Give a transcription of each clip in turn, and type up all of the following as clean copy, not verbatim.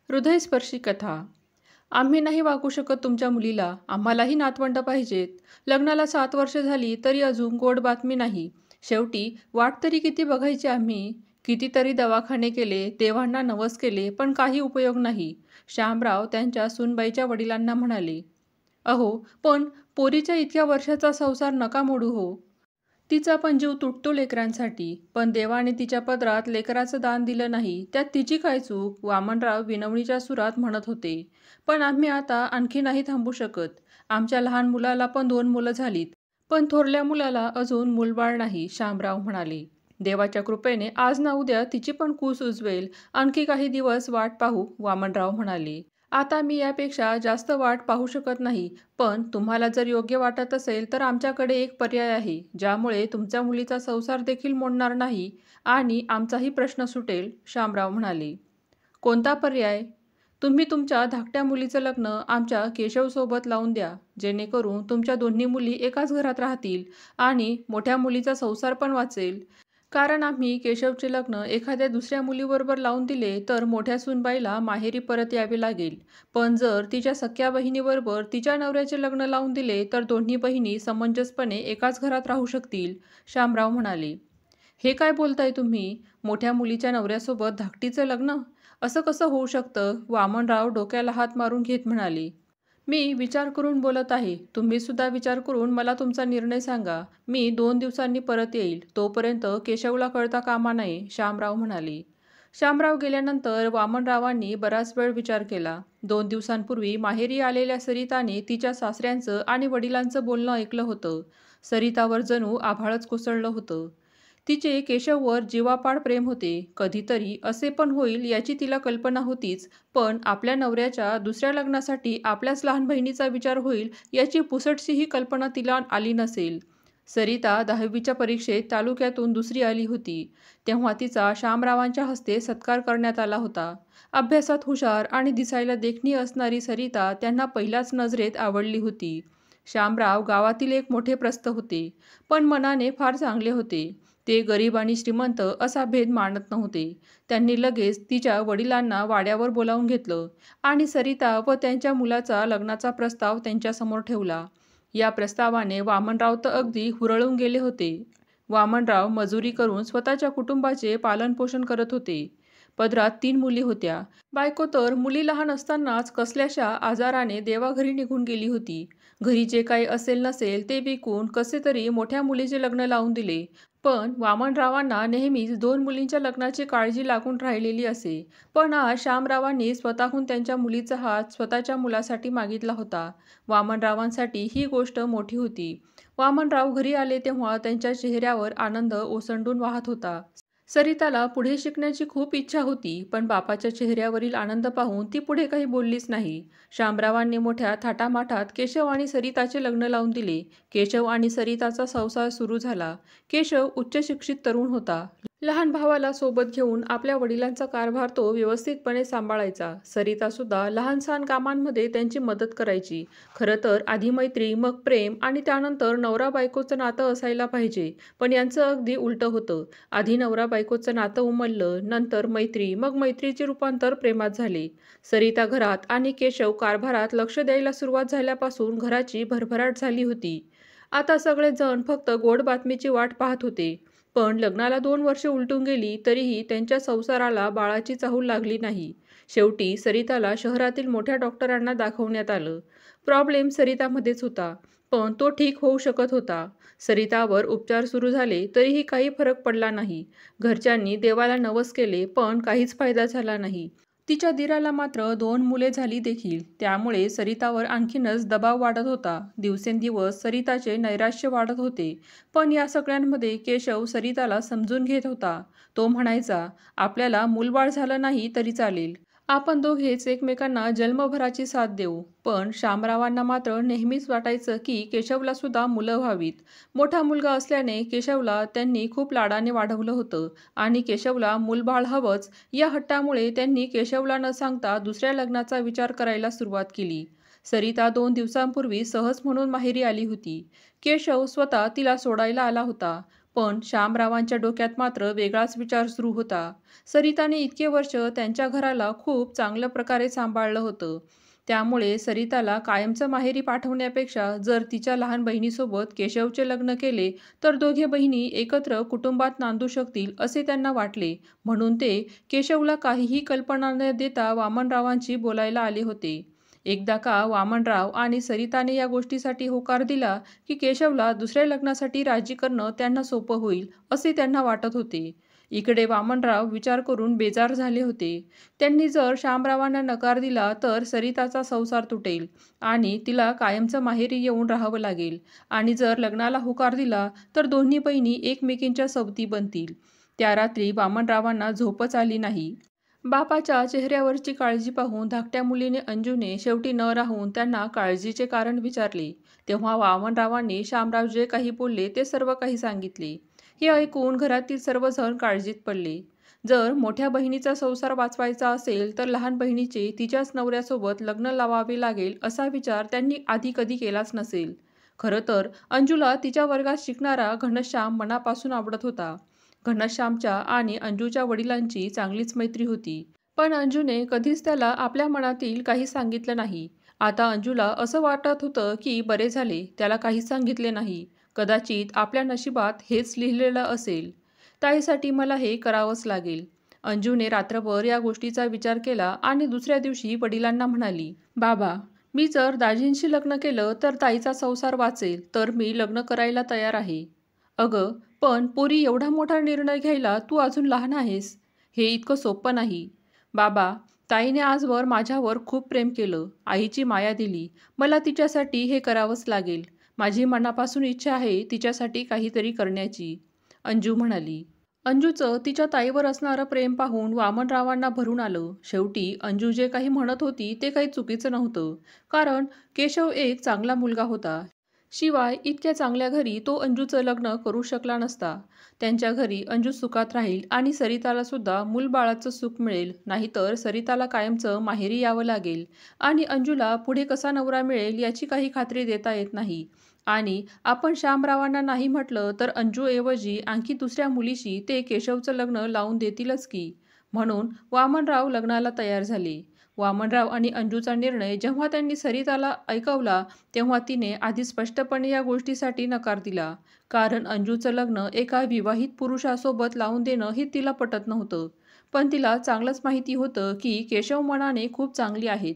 हृदयस्पर्शी कथा. आम्ही नाही वागू शकत तुमच्या मुलीला. आम्हालाही नातवंड पाहिजेत. लग्नाला 7 वर्ष झाली तरी अजून गोड बातमी नाही. शेवटी वाट तरी किती बघायची आम्ही? कितीतरी दवाखाने केले, देवांना नवस केले, पण काही उपयोग नाही. श्यामराव त्यांच्या सूनबाईच्या वडिलांना म्हणाले, "अहो, पण पोरीच्या इतक्या वर्षाचा संसार नका मोडू हो. तिचा पण जीव तुटतो लेकरांसाठी. पण देवाने तिच्या पदरात लेकराचं दान दिलं नाही, त्यात तिची काय चूक?" वामनराव विनवणीच्या सुरात म्हणत होते. "पण आम्ही आता आणखी नाही थांबू शकत. आमच्या लहान मुलाला पण 2 मुलं झालीत. पण थोरल्या मुलाला अजून मूलबाळ नाही." श्यामराव म्हणाले. "देवाच्या कृपेने आज ना उद्या तिची पण कूस उजवेल. आणखी काही दिवस वाट पाहू." वामनराव म्हणाले. "आता मी यापेक्षा जास्त वाट पाहू शकत नाही. पण तुम्हाला जर योग्य वाटत असेल तर आमच्याकडे एक पर्याय आहे, ज्यामुळे तुमच्या मुलीचा संसार देखील मोडणार नाही आणि आमचाही प्रश्न सुटेल." श्यामराव म्हणाले. "कोणता पर्याय?" "तुम्ही तुमच्या धाकट्या मुलीचं लग्न आमच्या केशवसोबत लावून द्या, जेणेकरून तुमच्या दोन्ही मुली एकाच घरात राहतील आणि मोठ्या मुलीचा संसार पण वाचेल. कारण आम्ही केशवचे लग्न एखाद्या दुसऱ्या मुलीबरोबर लावून दिले तर मोठ्या सूनबाईला माहेरी परत यावे लागेल. पण जर तिच्या सख्या बहिणीबरोबर तिच्या नवऱ्याचे लग्न लावून दिले तर दोन्ही बहिणी समंजसपणे एकाच घरात राहू शकतील." श्यामराव म्हणाले. "हे काय बोलताय तुम्ही? मोठ्या मुलीच्या नवऱ्यासोबत धाकटीचं लग्न? असं कसं होऊ शकतं?" वामनराव डोक्याला हात मारून घेत म्हणाले. "मी विचार करून बोलत आहे. तुम्ही सुद्धा विचार करून मला तुमचा निर्णय सांगा. मी 2 दिवसांनी परत येईल. तोपर्यंत केशवला कळता कामा नये." श्यामराव म्हणाले. श्यामराव गेल्यानंतर वामनरावांनी बराच वेळ विचार केला. 2 दिवसांपूर्वी माहेरी आलेल्या सरिताने तिच्या सासऱ्यांचं आणि वडिलांचं बोलणं ऐकलं होतं. सरितावर जणू आभाळच कोसळलं होतं. तिचे केशववर जीवापाड प्रेम होते. कधीतरी असे पण होईल याची तिला कल्पना होतीच, पण आपल्या नवऱ्याच्या दुसऱ्या लग्नासाठी आपल्याच लहान बहिणीचा विचार होईल याची पुसटशीही कल्पना तिला आली नसेल. सरिता 10वीच्या परीक्षेत तालुक्यातून दुसरी आली होती. तेव्हा तिचा श्यामरावांच्या हस्ते सत्कार करण्यात आला होता. अभ्यासात हुशार आणि दिसायला देखणी असणारी सरिता त्यांना पहिल्याच नजरेत आवडली होती. श्यामराव गावातील एक मोठे प्रस्थ होते, पण मनाने फार चांगले होते. ते गरीब आणि श्रीमंत असा भेद मानत नव्हते. त्यांनी लगेच तिच्या वडिलांना वाड्यावर बोलावून घेतलं आणि सरिता व त्यांच्या मुलाचा लग्नाचा प्रस्ताव त्यांच्यासमोर ठेवला. या प्रस्तावाने वामनराव तर अगदी हुरळून गेले होते. वामनराव मजुरी करून स्वतःच्या कुटुंबाचे पालनपोषण करत होते. पदरात 3 मुली होत्या. बायको तर मुली लहान असतानाच कसल्याशा आजाराने देवाघरी निघून गेली होती. घरी जे काही असेल नसेल ते विकून कसे तरी मोठ्या मुलीचे लग्न लावून दिले. पण वामनरावांना नेहमीच 2 मुलींच्या लग्नाची काळजी लागून राहिलेली असे. पण आज श्यामरावांनी स्वतःहून त्यांच्या मुलीचा हात स्वतःच्या मुलासाठी मागितला होता. वामनरावांसाठी ही गोष्ट मोठी होती. वामनराव घरी आले तेव्हा त्यांच्या चेहऱ्यावर आनंद ओसंडून वाहत होता. सरिताला पुढे शिकण्याची खूप इच्छा होती, पण बापाच्या चेहऱ्यावरील आनंद पाहून ती पुढे काही बोललीच नाही. श्यामरावांनी मोठ्या थाटामाटात केशव आणि सरिताचे लग्न लावून दिले. केशव आणि सरिताचा संसार सुरू झाला. केशव उच्चशिक्षित तरुण होता. लहान भावाला सोबत घेऊन आपल्या वडिलांचा कारभार तो व्यवस्थितपणे सांभाळायचा. सरितासुद्धा लहान-सहान कामांमध्ये त्यांची मदत करायची. खरं तर आधी मैत्री, मग प्रेम आणि त्यानंतर नवरा-बायकोचं नातं असायला पाहिजे, पण यांचं अगदी उलटं होतं. आधी नवरा-बायकोचं नातं उमललं, नंतर मैत्री, मग मैत्रीचे रूपांतर प्रेमात झाले. सरिता घरात आणि केशव कारभारात लक्ष द्यायला सुरुवात झाल्यापासून घराची भरभराट झाली होती. आता सगळेजण फक्त गोड बातमीची वाट पाहत होते. पण लग्नाला 2 वर्षे उलटून गेली तरीही त्यांच्या संसाराला बाळाची चाहूल लागली नाही. शेवटी सरिताला शहरातील मोठ्या डॉक्टरांना दाखवण्यात आलं. प्रॉब्लेम सरितामध्येच होता, पण तो ठीक होऊ शकत होता. सरितावर उपचार सुरू झाले तरीही काही फरक पडला नाही. घरच्यांनी देवाला नवस केले, पण काहीच फायदा झाला नाही. तिच्या दीराला मात्र 2 मुले झाली देखील. त्यामुळे सरितावर आणखीनच दबाव वाढत होता. दिवसेंदिवस सरिताचे नैराश्य वाढत होते. पण या सगळ्यांमध्ये केशव सरिताला समजून घेत होता. तो म्हणायचा, "आपल्याला मूलबाळ झालं नाही तरी चालेल. आपण दोघेच एकमेकांना जन्मभराची साथ देऊ." पण श्यामरावांना मात्र नेहमीच वाटायचं की केशवला सुद्धा मुलं व्हावीत. मोठा मुलगा असल्याने केशवला त्यांनी खूप लाडाने वाढवलं होतं आणि केशवला मूलबाळ हवंच या हट्टामुळे त्यांनी केशवला न सांगता दुसऱ्या लग्नाचा विचार करायला सुरुवात केली. सरिता 2 दिवसांपूर्वी सहज म्हणून माहेरी आली होती. केशव स्वतः तिला सोडायला आला होता. पण श्यामरावांच्या डोक्यात मात्र वेगळाच विचार सुरू होता. सरिताने इतके वर्ष त्यांच्या घराला खूप चांगल्या प्रकारे सांभाळलं होतं. त्यामुळे सरिताला कायमचं माहेरी पाठवण्यापेक्षा जर तिच्या लहान बहिणीसोबत केशवचे लग्न केले तर दोघे बहिणी एकत्र कुटुंबात नांदू शकतील असे त्यांना वाटले. म्हणून ते केशवला काहीही कल्पना न देता वामनरावांशी बोलायला आले होते. एकदा का वामनराव आणि सरिताने या गोष्टीसाठी होकार दिला की केशवला दुसऱ्या लग्नासाठी राजी करणं त्यांना सोपं होईल असे त्यांना वाटत होते. इकडे वामनराव विचार करून बेजार झाले होते. त्यांनी जर श्यामरावांना नकार दिला तर सरिताचा संसार तुटेल आणि तिला कायमचं माहेरी येऊन राहावं लागेल, आणि जर लग्नाला होकार दिला तर दोन्ही बहिणी एकमेकींच्या सवती बनतील. त्या रात्री वामनरावांना झोपच आली नाही. बापाच्या चेहऱ्यावरची काळजी पाहून धाकट्या मुलीने अंजूने शेवटी न राहून त्यांना काळजीचे कारण विचारले. तेव्हा वामनरावांनी श्यामराव जे काही बोलले ते सर्व काही सांगितले. हे ऐकून घरातील सर्वजण काळजीत पडले. जर मोठ्या बहिणीचा संसार वाचवायचा असेल तर लहान बहिणीचे तिच्याच नवऱ्यासोबत लग्न लावावे लागेल असा विचार त्यांनी आधी कधी केलाच नसेल. खरं तर अंजूला तिच्या वर्गात शिकणारा घनश्याम मनापासून आवडत होता. घनश्यामच्या आणि अंजूच्या वडिलांची चांगलीच मैत्री होती. पण अंजूने कधीच त्याला आपल्या मनातील काही सांगितलं नाही. आता अंजूला असं वाटत होतं की बरे झाले त्याला काहीच सांगितले नाही. कदाचित आपल्या नशिबात हेच लिहिलेलं असेल. ताईसाठी मला हे करावंच लागेल. अंजूने रात्रभर या गोष्टीचा विचार केला आणि दुसऱ्या दिवशी वडिलांना म्हणाली, बाबा, मी जर दाजींशी लग्न केलं तर ताईचा संसार वाचेल तर मी लग्न करायला तयार आहे. अगं, पण पोरी एवढा मोठा निर्णय घ्यायला तू अजून लहान आहेस. हे इतकं सोपं नाही. बाबा, ताईने आजवर माझ्यावर खूप प्रेम केलं, आईची माया दिली. मला तिच्यासाठी हे करावंच लागेल. माझी मनापासून इच्छा आहे तिच्यासाठी काहीतरी करण्याची, अंजू म्हणाली. अंजूचं तिच्या ताईवर असणारं प्रेम पाहून वामनरावांना भरून आलं. शेवटी अंजू जे काही म्हणत होती ते काही चुकीचं नव्हतं, कारण केशव एक चांगला मुलगा होता. शिवाय इतक्या चांगल्या घरी तो अंजूचं लग्न करू शकला नसता. त्यांच्या घरी अंजू सुखात राहील आणि सरिताला सुद्धा मूलबाळाचं सुख मिळेल. नाहीतर सरिताला कायमचं माहेरी यावं लागेल आणि अंजूला पुढे कसा नवरा मिळेल याची काही खात्री देता येत नाही. आणि आपण श्यामरावांना नाही म्हटलं तर अंजूऐवजी आणखी दुसऱ्या मुलीशी ते केशवचं लग्न लावून देतीलच की. म्हणून वामनराव लग्नाला तयार झाले. वामनराव आणि अंजूचा निर्णय जेव्हा त्यांनी सरिताला ऐकवला तेव्हा तिने आधी स्पष्टपणे या गोष्टीसाठी नकार दिला. कारण अंजूचं लग्न एका विवाहित पुरुषासोबत लावून देणं हे तिला पटत नव्हतं. पण तिला चांगलंच माहिती होतं की केशव मनाने खूप चांगली आहेत.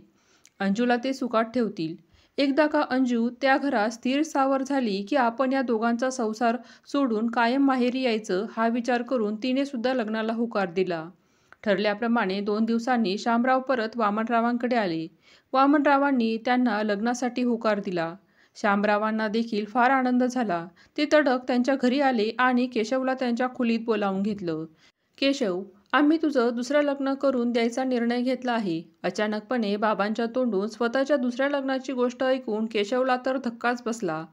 अंजूला ते सुखात ठेवतील. एकदा का अंजू त्या घरात स्थिर स्थावर झाली की आपण या दोघांचा संसार सोडून कायम माहेरी यायचं हा विचार करून तिने सुद्धा लग्नाला होकार दिला. ठरल्याप्रमाणे 2 दिवसांनी श्यामराव परत वामनरावांकडे आले. वामनरावांनी त्यांना लग्नासाठी होकार दिला. श्यामरावांना देखील फार आनंद झाला. ते तडक त्यांच्या घरी आले आणि केशवला त्यांच्या खोलीत बोलावून घेतलं. केशव, आम्ही तुझं दुसरं लग्न करून द्यायचा निर्णय घेतला आहे. अचानकपणे बाबांच्या तोंडून स्वतःच्या दुसऱ्या लग्नाची गोष्ट ऐकून केशवला तर धक्काच बसला.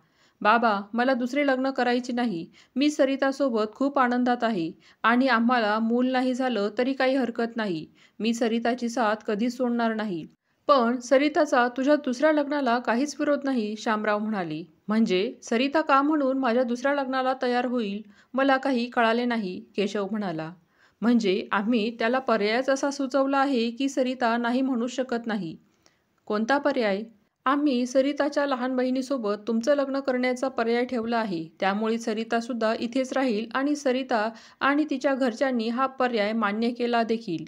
बाबा, मला दुसरे लग्न करायचे नाही. मी सरितासोबत खूप आनंदात आहे आणि आम्हाला मूल नाही झालं तरी काही हरकत नाही. मी सरिताची साथ कधीच सोडणार नाही. पण सरिताचा तुझ्या दुसऱ्या लग्नाला काहीच विरोध नाही, श्यामराव म्हणाले. म्हणजे सरिता का म्हणून माझ्या दुसऱ्या लग्नाला तयार होईल मला काही कळाले नाही, केशव म्हणाला. म्हणजे आम्ही त्याला पर्यायच असा सुचवला आहे की सरिता नाही म्हणू शकत नाही. कोणता पर्याय? आम्ही सरिताच्या लहान बहिणीसोबत तुमचं लग्न करण्याचा पर्याय ठेवला आहे. त्यामुळे सरिता सुद्धा इथेच राहील आणि सरिता आणि तिच्या घरच्यांनी हा पर्याय मान्य केला देखील.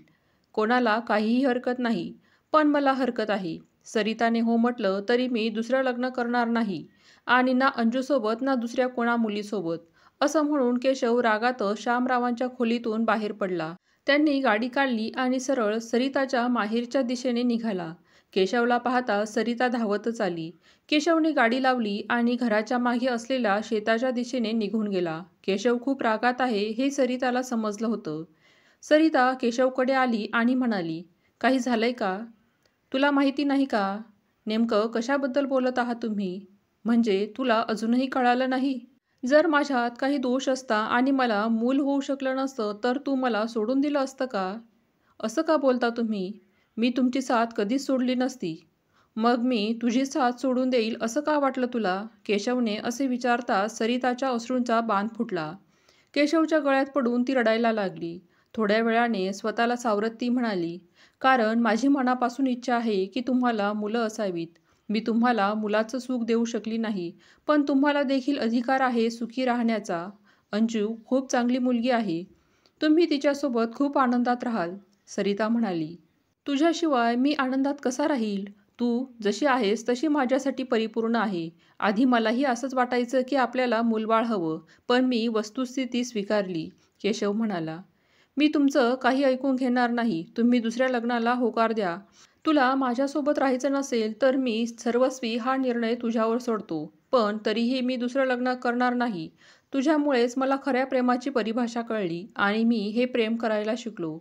कोणाला काहीही हरकत नाही. पण मला हरकत आहे. सरिताने हो म्हटलं तरी मी दुसरं लग्न करणार नाही आणि ना अंजूसोबत ना दुसऱ्या कोणा मुलीसोबत, असं म्हणून केशव रागातच श्यामरावांच्या खोलीतून बाहेर पडला. त्यांनी गाडी काढली आणि सरळ सरिताच्या माहेरच्या दिशेने निघाला. केशवला पाहता सरिता धावतच आली. केशवने गाडी लावली आणि घराच्या मागे असलेल्या शेताच्या दिशेने निघून गेला. केशव खूप रागात आहे हे सरिताला समजलं होतं. सरिता केशवकडे आली आणि म्हणाली, काही झालंय का? तुला माहिती नाही का? नेमकं कशाबद्दल बोलत आहात तुम्ही? म्हणजे तुला अजूनही कळालं नाही? जर माझ्यात काही दोष असता आणि मला मूल होऊ शकलं नसतं तर तू मला सोडून दिलं असतं का? असं का बोलता तुम्ही? मी तुमची साथ कधीच सोडली नसती. मग मी तुझी साथ सोडून देईल असं का वाटलं तुला? केशवने असे विचारता सरिताच्या अश्रूंचा बांध फुटला. केशवच्या गळ्यात पडून ती रडायला लागली. थोड्या वेळाने स्वतःला सावरत ती म्हणाली, कारण माझी मनापासून इच्छा आहे की तुम्हाला मुलं असावीत. मी तुम्हाला मुलाचं सुख देऊ शकली नाही, पण तुम्हाला देखील अधिकार आहे सुखी राहण्याचा. अंजू खूप चांगली मुलगी आहे. तुम्ही तिच्यासोबत खूप आनंदात राहाल. सरिता म्हणाली, तुझ्याशिवाय मी आनंदात कसा राहील? तू जशी आहेस तशी माझ्यासाठी परिपूर्ण आहे. आधी मलाही असंच वाटायचं की आपल्याला मूलबाळ हवं, पण मी वस्तुस्थिती स्वीकारली. केशव म्हणाला, मी तुमचं काही ऐकून घेणार नाही. तुम्ही दुसऱ्या लग्नाला होकार द्या. तुला माझ्यासोबत राहायचं नसेल तर मी सर्वस्वी हा निर्णय तुझ्यावर सोडतो. पण तरीही मी दुसरं लग्न करणार नाही. तुझ्यामुळेच मला खऱ्या प्रेमाची परिभाषा कळली आणि मी हे प्रेम करायला शिकलो.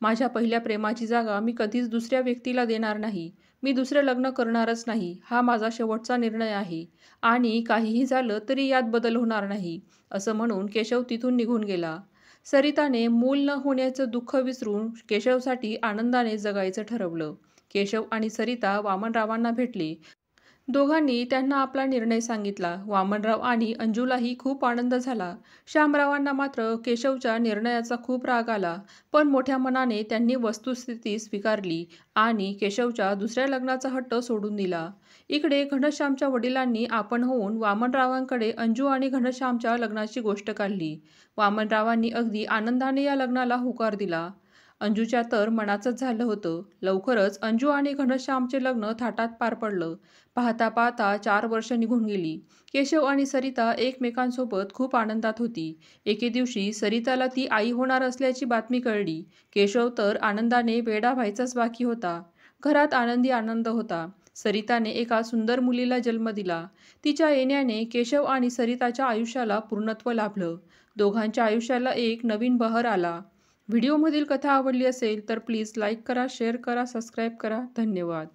माझ्या पहिल्या प्रेमाची जागा मी कधीच दुसऱ्या व्यक्तीला देणार नाही. मी दुसरे लग्न करणारच नाही. हा माझा शेवटचा निर्णय आहे आणि काहीही झालं तरी यात बदल होणार नाही, असं म्हणून केशव तिथून निघून गेला. सरिताने मूल न होण्याचं दुःख विसरून केशवसाठी आनंदाने जगायचं ठरवलं. केशव आणि सरिता वामनरावांना भेटले. दोघांनी त्यांना आपला निर्णय सांगितला. वामनराव आणि अंजूलाही खूप आनंद झाला. श्यामरावांना मात्र केशवच्या निर्णयाचा खूप राग आला, पण मोठ्या मनाने त्यांनी वस्तुस्थिती स्वीकारली आणि केशवच्या दुसऱ्या लग्नाचा हट्ट सोडून दिला. इकडे घनश्यामच्या वडिलांनी आपण होऊन वामनरावांकडे अंजू आणि घनश्यामच्या लग्नाची गोष्ट काढली. वामनरावांनी अगदी आनंदाने या लग्नाला होकार दिला. अंजूच्या तर मनाचंच झालं होतं. लवकरच अंजू आणि घनश्यामचे लग्न थाटात पार पडलं. पाहता पाहता 4 वर्ष निघून गेली. केशव आणि सरिता एकमेकांसोबत खूप आनंदात होती. एके दिवशी सरिताला ती आई होणार असल्याची बातमी कळली. केशव तर आनंदाने वेडा व्हायचाच बाकी होता. घरात आनंदी आनंद होता. सरिताने एका सुंदर मुलीला जन्म दिला. तिच्या येण्याने केशव आणि सरिताच्या आयुष्याला पूर्णत्व लाभलं. दोघांच्या आयुष्याला एक नवीन बहर आला. व्हिडिओमधील कथा आवडली असेल तर प्लीज लाईक करा, शेअर करा, सबस्क्राईब करा. धन्यवाद.